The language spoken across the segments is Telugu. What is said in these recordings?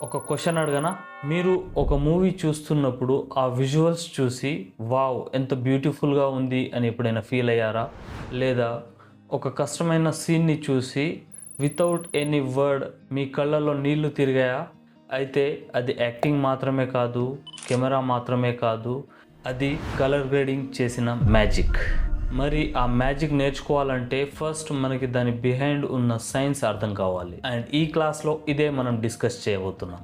ఒక క్వశ్చన్ అడగనా? మీరు ఒక మూవీ చూస్తున్నప్పుడు ఆ విజువల్స్ చూసి వావ్ ఎంత బ్యూటిఫుల్గా ఉంది అని ఎప్పుడైనా ఫీల్ అయ్యారా? లేదా ఒక కష్టమైన సీన్ని చూసి వితౌట్ ఎనీ వర్డ్ మీ కళ్ళల్లో నీళ్లు తిరిగాయా? అయితే అది యాక్టింగ్ మాత్రమే కాదు, కెమెరా మాత్రమే కాదు, అది కలర్ గ్రేడింగ్ చేసిన మ్యాజిక్. మరి ఆ మ్యాజిక్ నేర్చుకోవాలంటే ఫస్ట్ మనకి దాని బిహైండ్ ఉన్న సైన్స్ అర్థం కావాలి. అండ్ ఈ క్లాస్లో ఇదే మనం డిస్కస్ చేయబోతున్నాం.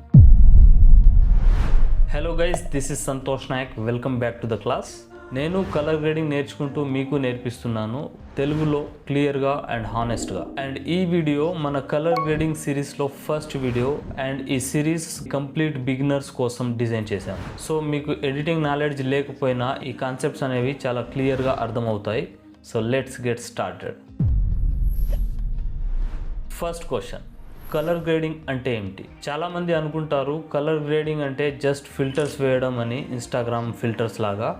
Hello guys, this is Santosh Nayak. Welcome back to the class. నేను కలర్ గ్రేడింగ్ నేర్చుకుంటూ మీకు నేర్పిస్తున్నాను, తెలుగులో క్లియర్గా అండ్ హానెస్ట్గా. అండ్ ఈ వీడియో మన కలర్ గ్రేడింగ్ సిరీస్లో ఫస్ట్ వీడియో. అండ్ ఈ సిరీస్ కంప్లీట్ బిగినర్స్ కోసం డిజైన్ చేశాను. సో మీకు ఎడిటింగ్ నాలెడ్జ్ లేకపోయినా ఈ కాన్సెప్ట్స్ అనేవి చాలా క్లియర్గా అర్థమవుతాయి. So let's get started. First question, colour grading అంటే ఏమిటి? చాలామంది అనుకుంటారు కలర్ గ్రేడింగ్ అంటే జస్ట్ ఫిల్టర్స్ వేయడం అని, ఇన్స్టాగ్రామ్ ఫిల్టర్స్ లాగా.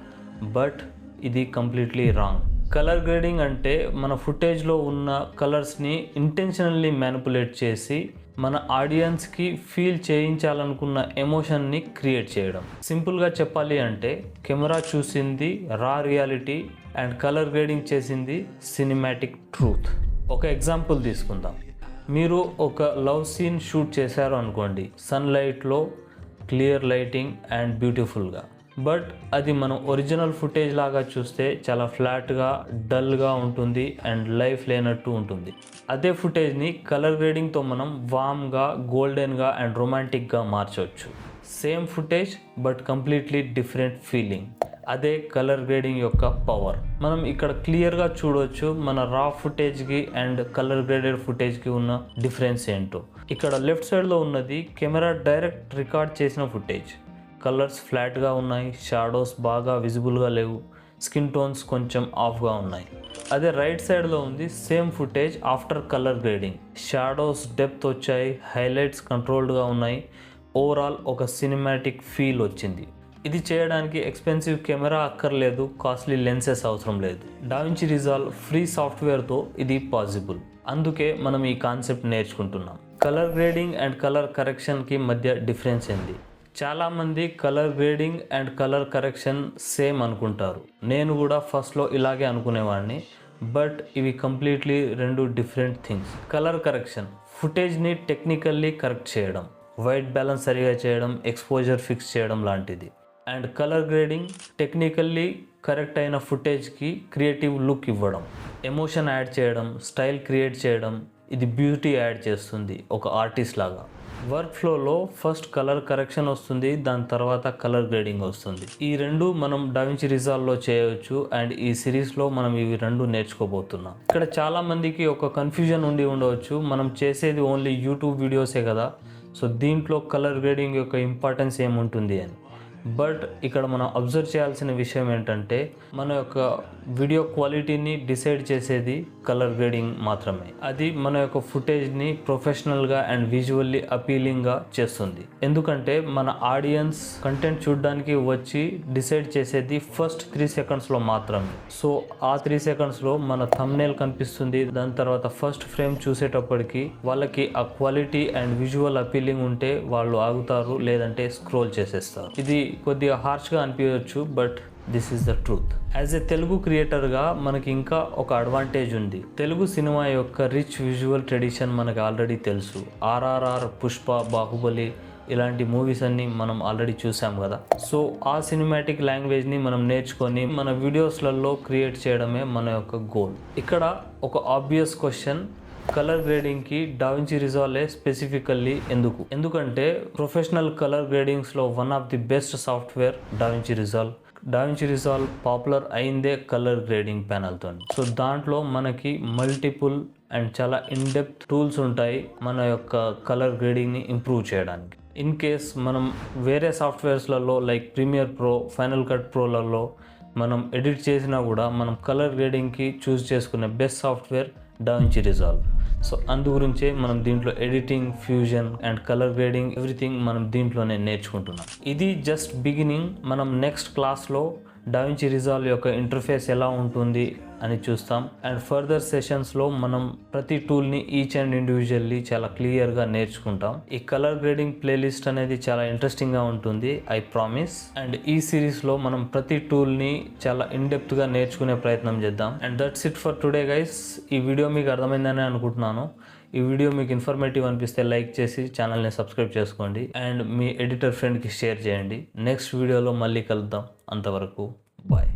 బట్ ఇది కంప్లీట్లీ రాంగ్. కలర్ గ్రేడింగ్ అంటే మన ఫుటేజ్లో ఉన్న కలర్స్ని ఇంటెన్షనల్లీ మ్యానిపులేట్ చేసి మన ఆడియన్స్కి ఫీల్ చేయించాలనుకున్న ఎమోషన్ని క్రియేట్ చేయడం. సింపుల్గా చెప్పాలి అంటే కెమెరా చూసింది రా రియాలిటీ అండ్ కలర్ గ్రేడింగ్ చేసింది సినిమాటిక్ ట్రూత్. ఒక ఎగ్జాంపుల్ తీసుకుందాం. మీరు ఒక లవ్ సీన్ షూట్ చేశారు అనుకోండి, సన్లైట్లో క్లియర్ లైటింగ్ అండ్ బ్యూటిఫుల్గా. బట్ అది మనం ఒరిజినల్ ఫుటేజ్ లాగా చూస్తే చాలా ఫ్లాట్గా, డల్గా ఉంటుంది అండ్ లైఫ్ లేనట్టు ఉంటుంది. అదే ఫుటేజ్ని కలర్ గ్రేడింగ్తో మనం వామ్గా, గోల్డెన్గా అండ్ రొమాంటిక్గా మార్చవచ్చు. Same footage but completely different feeling. అదే కలర్ గ్రేడింగ్ యొక్క పవర్. మనం ఇక్కడ క్లియర్గా చూడవచ్చు మన రా ఫుటేజ్కి అండ్ కలర్ గ్రేడెడ్ ఫుటేజ్కి ఉన్న డిఫరెన్స్ ఏంటో. ఇక్కడ లెఫ్ట్ సైడ్లో ఉన్నది కెమెరా డైరెక్ట్ రికార్డ్ చేసిన ఫుటేజ్. కలర్స్ ఫ్లాట్గా ఉన్నాయి, షాడోస్ బాగా విజిబుల్గా లేవు, స్కిన్ టోన్స్ కొంచెం ఆఫ్గా ఉన్నాయి. అదే రైట్ సైడ్లో ఉంది same footage after colour grading. Shadows depth వచ్చాయి, హైలైట్స్ కంట్రోల్డ్గా ఉన్నాయి, ఓవరాల్ ఒక సినిమాటిక్ ఫీల్ వచ్చింది. ఇది చేయడానికి ఎక్స్పెన్సివ్ కెమెరా అక్కర్లేదు, కాస్ట్లీ లెన్సెస్ అవసరం లేదు. డావించి రిజాల్వ్ ఫ్రీ సాఫ్ట్వేర్తో ఇది పాసిబుల్. అందుకే మనం ఈ కాన్సెప్ట్ నేర్చుకుంటున్నాం. కలర్ గ్రేడింగ్ అండ్ కలర్ కరెక్షన్కి మధ్య డిఫరెన్స్ ఏంది? చాలామంది colour grading and colour correction same అనుకుంటారు. నేను కూడా ఫస్ట్లో ఇలాగే అనుకునేవాడిని. బట్ ఇవి కంప్లీట్లీ రెండు డిఫరెంట్ థింగ్స్. కలర్ కరెక్షన్ ఫుటేజ్ని టెక్నికల్లీ కరెక్ట్ చేయడం, వైట్ బ్యాలెన్స్ సరిగా చేయడం, ఎక్స్పోజర్ ఫిక్స్ చేయడం లాంటిది. And colour grading technically correct అయిన ఫుటేజ్కి క్రియేటివ్ లుక్ ఇవ్వడం, ఎమోషన్ యాడ్ చేయడం, స్టైల్ క్రియేట్ చేయడం. ఇది బ్యూటీ యాడ్ చేస్తుంది ఒక ఆర్టిస్ట్ లాగా. వర్క్ ఫ్లోలో ఫస్ట్ కలర్ కరెక్షన్ వస్తుంది, దాని తర్వాత కలర్ గ్రేడింగ్ వస్తుంది. ఈ రెండు మనం డావించి రిజాల్వ్లో చేయవచ్చు. అండ్ ఈ సిరీస్లో మనం ఇవి రెండు నేర్చుకోబోతున్నాం. ఇక్కడ చాలామందికి ఒక కన్ఫ్యూజన్ ఉండి ఉండవచ్చు, మనం చేసేది ఓన్లీ యూట్యూబ్ వీడియోసే కదా, సో దీంట్లో కలర్ గ్రేడింగ్ యొక్క ఇంపార్టెన్స్ ఏముంటుంది అని. బట్ ఇక్కడ మనం అబ్జర్వ్ చేయాల్సిన విషయం ఏంటంటే మన యొక్క వీడియో క్వాలిటీని డిసైడ్ చేసేది కలర్ గ్రేడింగ్ మాత్రమే. అది మన యొక్క ఫుటేజ్ని ప్రొఫెషనల్గా అండ్ విజువల్లీ అపీలింగ్గా చేస్తుంది. ఎందుకంటే మన ఆడియన్స్ కంటెంట్ చూడడానికి వచ్చి డిసైడ్ చేసేది ఫస్ట్ 3 సెకండ్స్లో మాత్రమే. సో ఆ 3 సెకండ్స్లో మన థంబ్నెయిల్ కనిపిస్తుంది. దాని తర్వాత ఫస్ట్ ఫ్రేమ్ చూసేటప్పటికి వాళ్ళకి ఆ క్వాలిటీ అండ్ విజువల్ అపీలింగ్ ఉంటే వాళ్ళు ఆగుతారు, లేదంటే స్క్రోల్ చేసేస్తారు. ఇది కొద్దిగా హార్ష్గా అనిపించవచ్చు, but this is the truth. As a Telugu క్రియేటర్గా మనకి ఇంకా ఒక అడ్వాంటేజ్ ఉంది. తెలుగు సినిమా యొక్క రిచ్ విజువల్ ట్రెడిషన్ మనకు ఆల్రెడీ తెలుసు. RRR, పుష్ప, బాహుబలి ఇలాంటి మూవీస్ అన్ని మనం ఆల్రెడీ చూసాం కదా. సో ఆ సినిమాటిక్ లాంగ్వేజ్ని మనం నేర్చుకొని మన వీడియోస్లలో క్రియేట్ చేయడమే మన యొక్క గోల్. ఇక్కడ ఒక ఆబ్వియస్ క్వశ్చన్, కలర్ గ్రేడింగ్కి డావించి రిజాల్వ్ స్పెసిఫికల్లీ ఎందుకు? ఎందుకంటే ప్రొఫెషనల్ కలర్ గ్రేడింగ్స్లో one of the best software DaVinci Resolve. DaVinci Resolve popular అయిందే కలర్ గ్రేడింగ్ ప్యానల్తో. సో దాంట్లో మనకి మల్టిపుల్ అండ్ చాలా ఇన్డెప్త్ టూల్స్ ఉంటాయి మన యొక్క కలర్ గ్రేడింగ్ని ఇంప్రూవ్ చేయడానికి. ఇన్ కేస్ మనం వేరే సాఫ్ట్వేర్స్లలో like Premiere Pro, Final Cut ప్రోలలో మనం ఎడిట్ చేసినా కూడా మనం కలర్ గ్రేడింగ్కి చూస్ చేసుకునే best software DaVinci Resolve. So అందు గురించే మనం దీంట్లో editing, fusion and colour grading everything మనం దీంట్లోనే నేర్చుకుంటున్నాం. ఇది జస్ట్ బిగినింగ్. మనం నెక్స్ట్ క్లాస్లో డావించి రిజాల్వ్ యొక్క ఇంటర్ఫేస్ ఎలా ఉంటుంది అని చూస్తాం. అండ్ ఫర్దర్ సెషన్స్లో మనం ప్రతి టూల్ని ఈచ్ అండ్ ఇండివిజువల్లీ చాలా క్లియర్గా నేర్చుకుంటాం. ఈ కలర్ గ్రేడింగ్ ప్లేలిస్ట్ అనేది చాలా ఇంట్రెస్టింగ్గా ఉంటుంది, ఐ ప్రామిస్. అండ్ ఈ సిరీస్లో మనం ప్రతి టూల్ని చాలా ఇన్డెప్త్గా నేర్చుకునే ప్రయత్నం చేద్దాం. And that's it for today guys. ఈ వీడియో మీకు అర్థమైందని అనుకుంటున్నాను. ఈ వీడియో మీకు ఇన్ఫర్మేటివ్ అనిపిస్తే లైక్ చేసి ఛానల్ని సబ్స్క్రైబ్ చేసుకోండి అండ్ మీ ఎడిటర్ ఫ్రెండ్కి షేర్ చేయండి. నెక్స్ట్ వీడియోలో మళ్ళీ కలుద్దాం. అంతవరకు బాయ్.